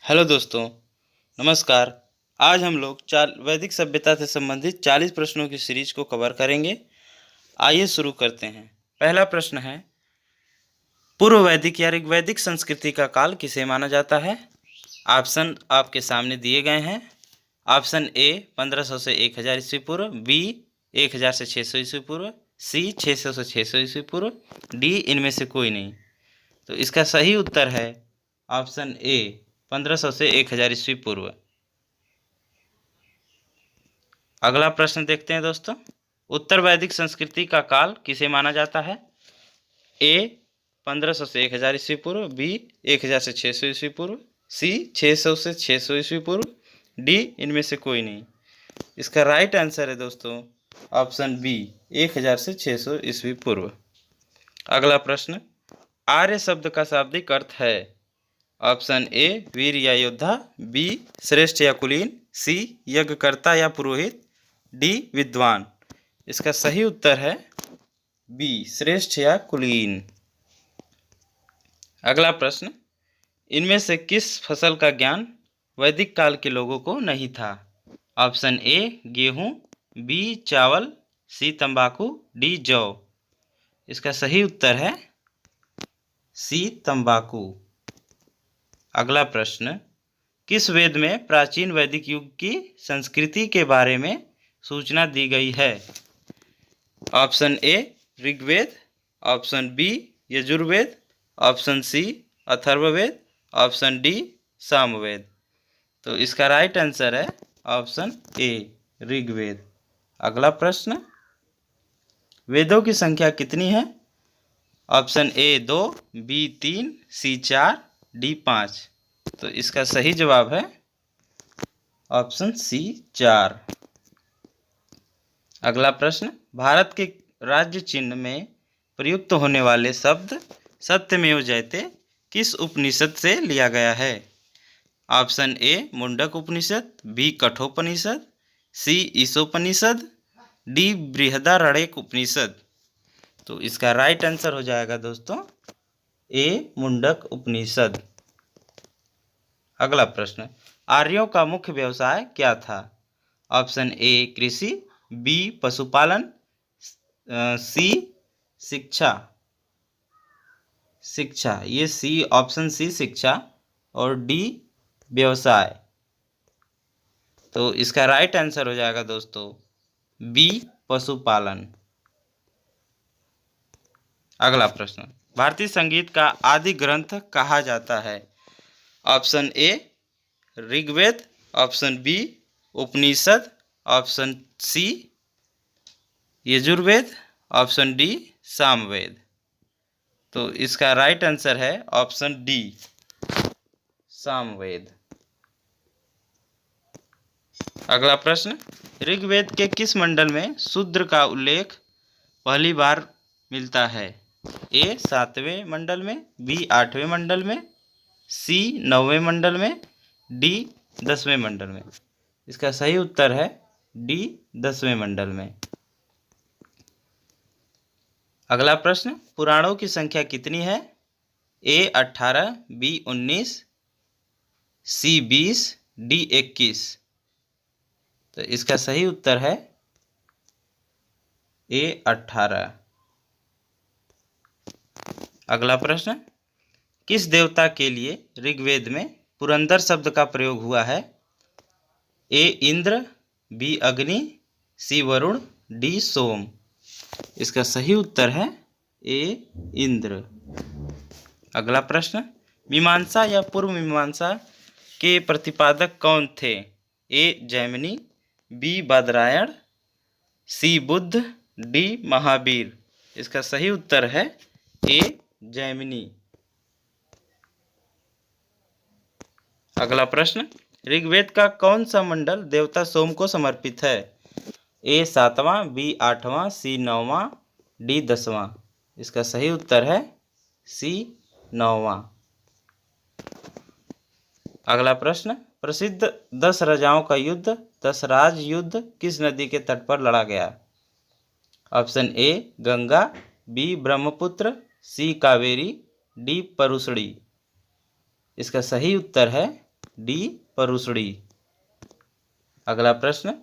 Hello दोस्तों, नमस्कार। आज हम लोग वैदिक सभ्यता से संबंधित 40 प्रश्नों की सीरीज को कवर करेंगे। आइए शुरू करते हैं। पहला प्रश्न है, पूर्व वैदिक या ऋग्वैदिक संस्कृति का काल किसे माना जाता है? ऑप्शन आपके सामने दिए गए हैं। ऑप्शन ए 1500 से 1000 ईस्वी पूर्व, बी 1000 से 600 ईस्वी पूर्व, सी 600 से 600 ईस्वी पूर्व, डी इनमें से कोई नहीं। तो इसका सही उत्तर है ऑप्शन ए 1500 से 1000 ईस्वी पूर्व। अगला प्रश्न देखते हैं दोस्तों। उत्तर वैदिक संस्कृति का काल किसे माना जाता है? ए 1500 से 1000 ईस्वी पूर्व, बी 1000 से 600 ईस्वी पूर्व, सी 600 से 600 ईस्वी पूर्व, डी इनमें से कोई नहीं। इसका राइट आंसर है दोस्तों ऑप्शन बी 1000 से 600 ईस्वी पूर्व। अगला प्रश्न, आर्य शब्द का शाब्दिक अर्थ है? ऑप्शन ए वीर या योद्धा, बी श्रेष्ठ या कुलीन, सी यज्ञकर्ता या पुरोहित, डी विद्वान। इसका सही उत्तर है बी श्रेष्ठ या कुलीन। अगला प्रश्न, इनमें से किस फसल का ज्ञान वैदिक काल के लोगों को नहीं था? ऑप्शन ए गेहूं, बी चावल, सी तंबाकू, डी जौ। इसका सही उत्तर है सी तंबाकू। अगला प्रश्न, किस वेद में प्राचीन वैदिक युग की संस्कृति के बारे में सूचना दी गई है? Option A Rigveda, option B Yajurveda, option C Atharvaveda, option D Samaveda. तो इसका राइट आंसर है ऑप्शन ए ऋग्वेद। अगला प्रश्न, वेदों की संख्या कितनी है? Option A 2, B 3, C 4, D 5। तो इसका सही जवाब है ऑप्शन सी 4। अगला प्रश्न, भारत के राज्य चिन्ह में प्रयुक्त होने वाले शब्द सत्यमेव जयते किस उपनिषद से लिया गया है? Option A Mundaka Upanishad, B Kathopanishad, C Ishopanishad, D Brihadaranyaka Upanishad. तो इसका राइट आंसर हो जाएगा दोस्तों ए मुंडक उपनिषद। अगला प्रश्न, आर्यों का मुख्य व्यवसाय क्या था? ऑप्शन ए कृषि, बी पशुपालन, सी शिक्षा ये सी ऑप्शन सी शिक्षा और डी व्यवसाय। तो इसका राइट आंसर हो जाएगा दोस्तों बी पशुपालन। अगला प्रश्न, भारतीय संगीत का आदि ग्रंथ कहा जाता है? Option A Rigveda, option B Upanishad, option C Yajurveda, option D Samaveda. तो इसका राइट आंसर है ऑप्शन डी सामवेद। अगला प्रश्न, ऋग्वेद के किस मंडल में शूद्र का उल्लेख पहली बार मिलता है? ए 7वें मंडल में, बी 8वें मंडल में, सी 9वें मंडल में, डी 10वें मंडल में। इसका सही उत्तर है डी 10वें मंडल में। अगला प्रश्न, पुराणों की संख्या कितनी है? ए 18, बी 19, सी 20, डी 21। तो इसका सही उत्तर है ए 18। अगला प्रश्न, किस देवता के लिए ऋग्वेद में पुरंदर शब्द का प्रयोग हुआ है? ए इंद्र, बी अग्नि, सी वरुण, डी सोम। इसका सही उत्तर है ए इंद्र। अगला प्रश्न, मीमांसा या पूर्व मीमांसा के प्रतिपादक कौन थे? ए जैमिनी, बी बादरायण, सी बुद्ध, डी महावीर। इसका सही उत्तर है ए जैमिनी। अगला प्रश्न, ऋग्वेद का कौन सा मंडल देवता सोम को समर्पित है? ए 7वां, बी 8वां, सी 9वां, डी 10वां। इसका सही उत्तर है सी 9वां। अगला प्रश्न, प्रसिद्ध 10 राजाओं का युद्ध 10 राज युद्ध किस नदी के तट पर लड़ा गया? Option A Ganga, B Brahmaputra, C Kaveri, D Parushni. इसका सही उत्तर है डी परुषड़ी। अगला प्रश्न,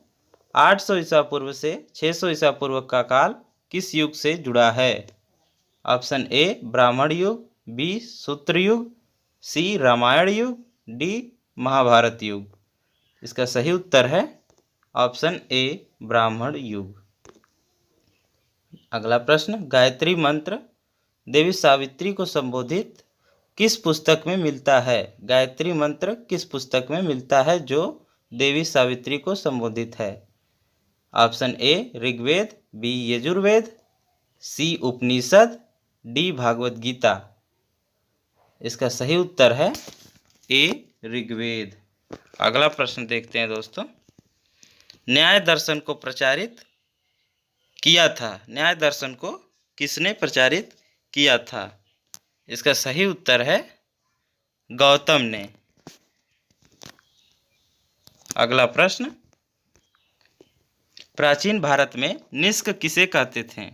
800 ईसा पूर्व से 600 ईसा पूर्व का काल किस युग से जुड़ा है? ऑप्शन ए ब्राह्मण युग, बी सूत्र युग, सी रामायण युग, डी महाभारत युग। इसका सही उत्तर है ऑप्शन ए ब्राह्मण युग। अगला प्रश्न, गायत्री मंत्र देवी सावित्री को संबोधित किस पुस्तक में मिलता है? गायत्री मंत्र किस पुस्तक में मिलता है जो देवी सावित्री को संबोधित है? Option A Rigveda, B Yajurveda, C Upanishad, D Bhagavad Gita. इसका सही उत्तर है ए ऋग्वेद। अगला प्रश्न देखते हैं दोस्तों, न्याय दर्शन को प्रचारित किया था? न्याय दर्शन को किसने प्रचारित किया था? इसका सही उत्तर है गौतम ने। अगला प्रश्न, प्राचीन भारत में निष्क किसे कहते थे?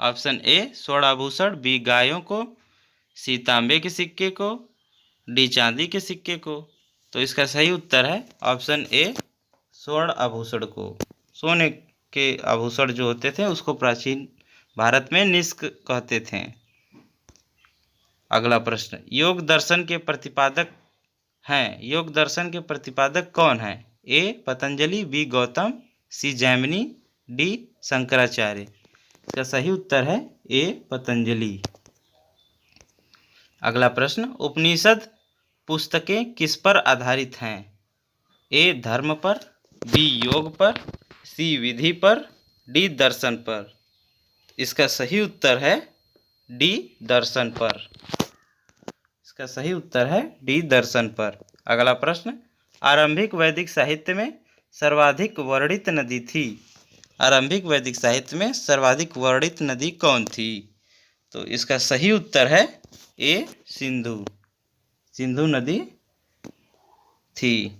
ऑप्शन ए स्वर्णाभूषण, बी गायों को, सी तांबे के सिक्के को, डी चांदी के सिक्के को। तो इसका सही उत्तर है ऑप्शन ए स्वर्ण आभूषण को। सोने के आभूषण जो होते थे उसको प्राचीन भारत में निष्क कहते थे। अगला प्रश्न, योग दर्शन के प्रतिपादक हैं? योग दर्शन के प्रतिपादक कौन हैं? ए पतंजलि, बी गौतम, सी जैमिनी, डी शंकराचार्य। इसका सही उत्तर है ए पतंजलि। अगला प्रश्न, उपनिषद पुस्तकें किस पर आधारित हैं? ए धर्म पर, बी योग पर, सी विधि पर, डी दर्शन पर। इसका सही उत्तर है डी दर्शन पर। इसका सही उत्तर है डी दर्शन पर। अगला प्रश्न, आरंभिक वैदिक साहित्य में सर्वाधिक वर्णित नदी थी? आरंभिक वैदिक साहित्य में सर्वाधिक वर्णित नदी कौन थी? तो इसका सही उत्तर है ए सिंधु। सिंधु नदी थी।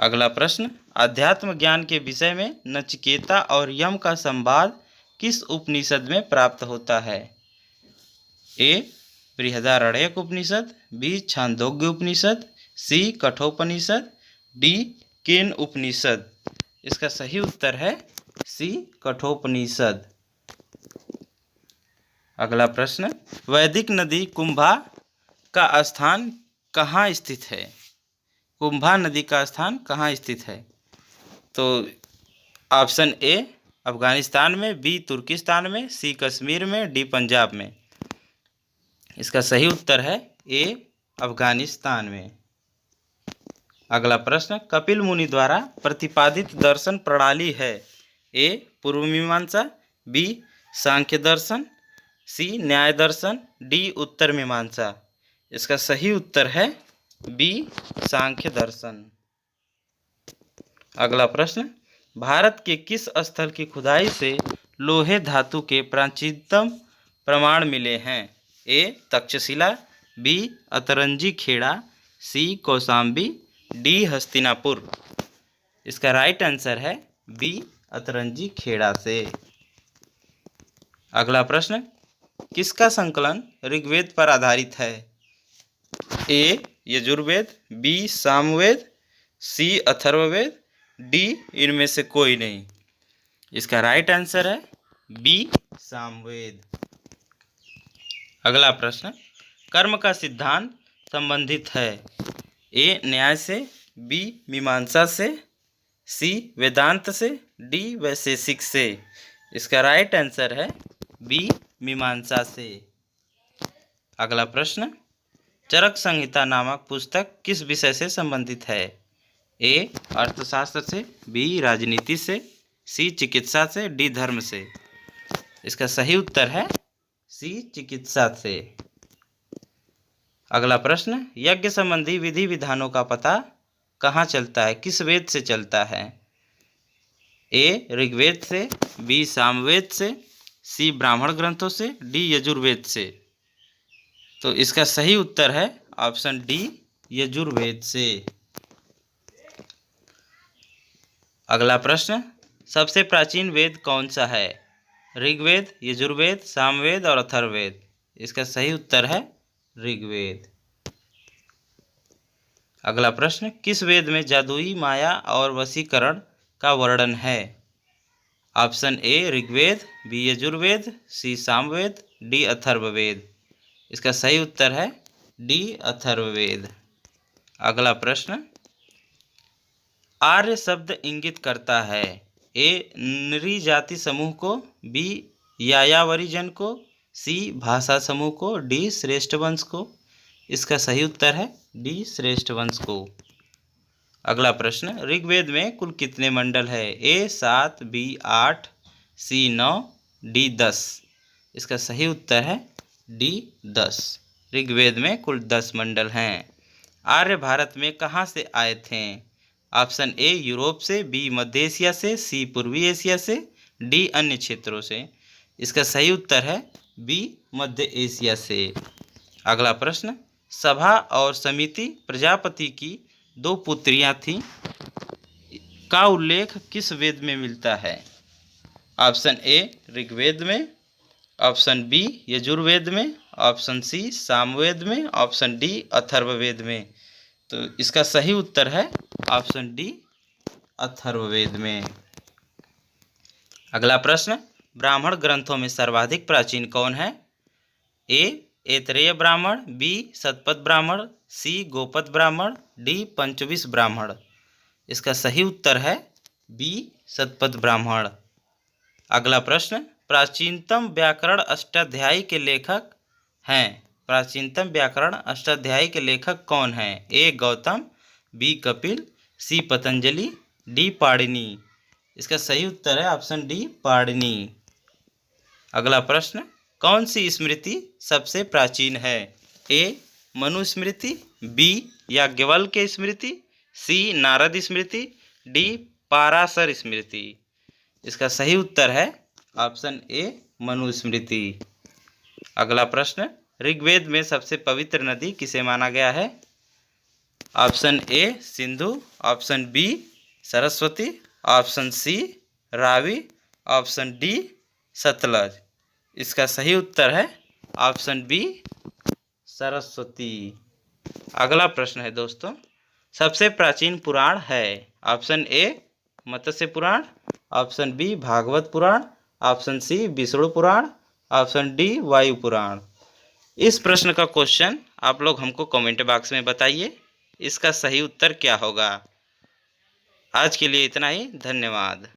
अगला प्रश्न, आध्यात्म ज्ञान के विषय में नचिकेता और यम का संवाद किस उपनिषद में प्राप्त होता है? ए बृहदारण्यक उपनिषद, बी छांदोग्य उपनिषद, सी कठोपनिषद, डी केन उपनिषद। इसका सही उत्तर है सी कठोपनिषद। अगला प्रश्न, वैदिक नदी कुंभा का स्थान कहाँ स्थित है? कुंभा नदी का स्थान कहाँ स्थित है? तो ऑप्शन ए अफगानिस्तान में, बी तुर्किस्तान में, सी कश्मीर में, डी पंजाब में। इसका सही उत्तर है ए अफगानिस्तान में। अगला प्रश्न, कपिल मुनि द्वारा प्रतिपादित दर्शन प्रणाली है? ए पूर्व मीमांसा, बी सांख्य दर्शन, सी न्याय दर्शन, डी उत्तर मीमांसा। इसका सही उत्तर है बी सांख्य दर्शन। अगला प्रश्न, भारत के किस स्थल की खुदाई से लोहे धातु के प्राचीनतम प्रमाण मिले हैं? ए तक्षशिला, बी अतरंजी खेड़ा, सी कौशाम्बी, डी हस्तिनापुर। इसका राइट आंसर है बी अतरंजी खेड़ा से। अगला प्रश्न, किसका संकलन ऋग्वेद पर आधारित है? ए यजुर्वेद, बी सामवेद, सी अथर्ववेद, डी इनमें से कोई नहीं। इसका राइट आंसर है बी सामवेद। अगला प्रश्न, कर्म का सिद्धांत संबंधित है? ए न्याय से, बी मीमांसा से, सी वेदांत से, डी वैशेषिक से। इसका राइट आंसर है बी मीमांसा से। अगला प्रश्न, चरक संहिता नामक पुस्तक किस विषय से संबंधित है? ए अर्थशास्त्र से, बी राजनीति से, सी चिकित्सा से, डी धर्म से। इसका सही उत्तर है सी चिकित्सा से। अगला प्रश्न, यज्ञ संबंधी विधि विधानों का पता कहाँ चलता है? किस वेद से चलता है? ए ऋग्वेद से, बी सामवेद से, सी ब्राह्मण ग्रंथों से, डी यजुर्वेद से। तो इसका सही उत्तर है ऑप्शन डी यजुर्वेद से। अगला प्रश्न, सबसे प्राचीन वेद कौन सा है? ऋग्वेद, यजुर्वेद, सामवेद और अथर्ववेद। इसका सही उत्तर है ऋग्वेद। अगला प्रश्न, किस वेद में जादुई माया और वशीकरण का वर्णन है? Option A Rigveda, B Yajurveda, C Samaveda, D Atharvaveda. इसका सही उत्तर है डी अथर्ववेद। अगला प्रश्न, आर्य शब्द इंगित करता है ए नृ जाति समूह को, बी यायावरी जन को, सी भाषा समूह को, डी श्रेष्ठ वंश को। इसका सही उत्तर है डी श्रेष्ठ वंश को। अगला प्रश्न, ऋग्वेद में कुल कितने मंडल है? ए 7, बी 8, सी 9, डी 10। इसका सही उत्तर है डी 10। ऋग्वेद में कुल 10 मंडल हैं। आर्य भारत में कहाँ से आए थे? ऑप्शन ए यूरोप से, बी मध्य एशिया से, सी पूर्वी एशिया से, डी अन्य क्षेत्रों से। इसका सही उत्तर है बी मध्य एशिया से। अगला प्रश्न, सभा और समिति प्रजापति की 2 पुत्रियां थीं का उल्लेख किस वेद में मिलता है? ऑप्शन ए ऋग्वेद में, ऑप्शन बी यजुर्वेद में, ऑप्शन सी सामवेद में, ऑप्शन डी अथर्ववेद में। तो इसका सही उत्तर है ऑप्शन डी अथर्ववेद में। अगला प्रश्न, ब्राह्मण ग्रंथों में सर्वाधिक प्राचीन कौन है? ए ऐतरेय ब्राह्मण, बी शतपथ ब्राह्मण, सी गोपद ब्राह्मण, डी पंचविंश ब्राह्मण। इसका सही उत्तर है बी शतपथ ब्राह्मण। अगला प्रश्न, प्राचीनतम व्याकरण अष्टाध्यायी के लेखक हैं? प्राचीनतम व्याकरण अष्टाध्यायी के लेखक कौन हैं? ए गौतम, बी कपिल, सी पतंजलि, डी पाणिनि। इसका सही उत्तर है ऑप्शन डी पाणिनि। अगला प्रश्न, कौन सी स्मृति सबसे प्राचीन है? ए मनुस्मृति, बी याज्ञवल्क्य स्मृति, सी नारद स्मृति, डी पाराशर स्मृति। इसका सही उत्तर है ऑप्शन ए मनुस्मृति। अगला प्रश्न, ऋग्वेद में सबसे पवित्र नदी किसे माना गया है? Option A Sindhu, option B Saraswati, option C Ravi, option D Sutlej. इसका सही उत्तर है ऑप्शन बी सरस्वती। अगला प्रश्न है दोस्तों, सबसे प्राचीन पुराण है? Option A Matsya Purana, option B Bhagavata Purana, option C Vishnu Purana, option D Vayu Purana. इस प्रश्न का क्वेश्चन आप लोग हमको कमेंट बॉक्स में बताइए, इसका सही उत्तर क्या होगा। आज के लिए इतना ही, धन्यवाद।